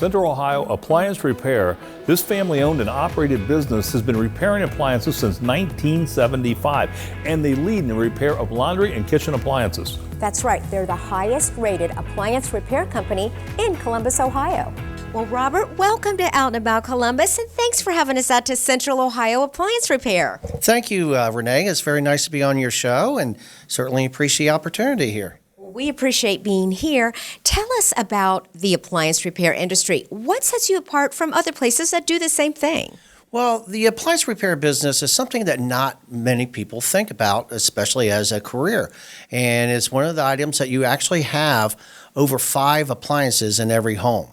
Central Ohio Appliance Repair. This family-owned and operated business has been repairing appliances since 1975, and they lead in the repair of laundry and kitchen appliances. That's right. They're the highest-rated appliance repair company in Columbus, Ohio. Well, Robert, welcome to Out and About Columbus, and thanks for having us out to Central Ohio Appliance Repair. Thank you, Renee. It's very nice to be on your show, and certainly appreciate the opportunity here. We appreciate being here. Tell us about the appliance repair industry. What sets you apart from other places that do the same thing? Well, the appliance repair business is something that not many people think about, especially as a career. And it's one of the items that you actually have over 5 appliances in every home.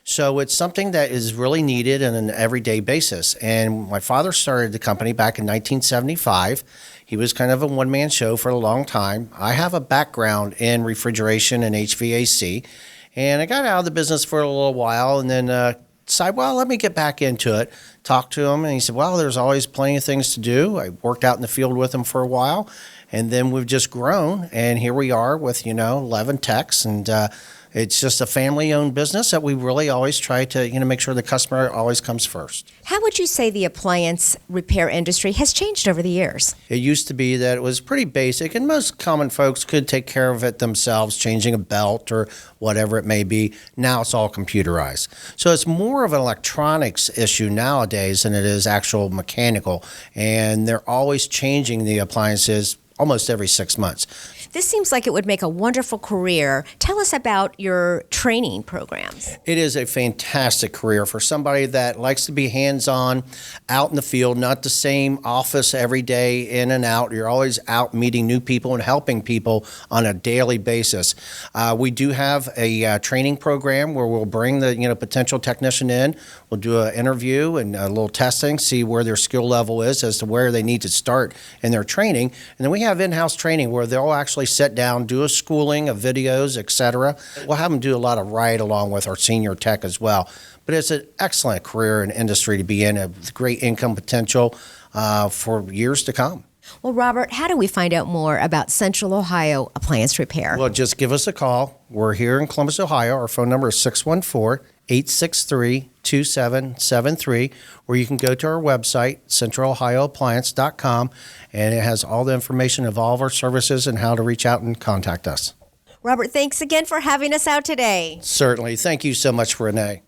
So it's something that is really needed on an everyday basis. And my father started the company back in 1975. He was kind of a one-man show for a long time. I have a background in refrigeration and HVAC, and I got out of the business for a little while and then decided, well, let me get back into it. Talked to him, and he said, well, there's always plenty of things to do. I worked out in the field with him for a while, and then we've just grown, and here we are with, 11 techs, and it's just a family-owned business that we really always try to, make sure the customer always comes first. How would you say the appliance repair industry has changed over the years? It used to be that it was pretty basic, and most common folks could take care of it themselves, changing a belt or whatever it may be. Now it's all computerized. So it's more of an electronics issue nowadays than it is actual mechanical, and they're always changing the appliances almost every 6 months. This seems like it would make a wonderful career. Tell us about your training programs. It is a fantastic career for somebody that likes to be hands-on, out in the field, not the same office every day in and out. You're always out meeting new people and helping people on a daily basis. We do have a training program where we'll bring the potential technician in. We'll do an interview and a little testing, see where their skill level is as to where they need to start in their training. And then we have in-house training where they'll actually sit down, do a schooling of videos, etc. We'll have them do a lot of ride-along with our senior tech as well. But it's an excellent career and industry to be in, a great income potential for years to come. Well, Robert, how do we find out more about Central Ohio Appliance Repair? Well, just give us a call. We're here in Columbus, Ohio. Our phone number is 614-863-2773, or you can go to our website, centralohioappliance.com, and it has all the information of all of our services and how to reach out and contact us. Robert, thanks again for having us out today. Certainly. Thank you so much, Renee.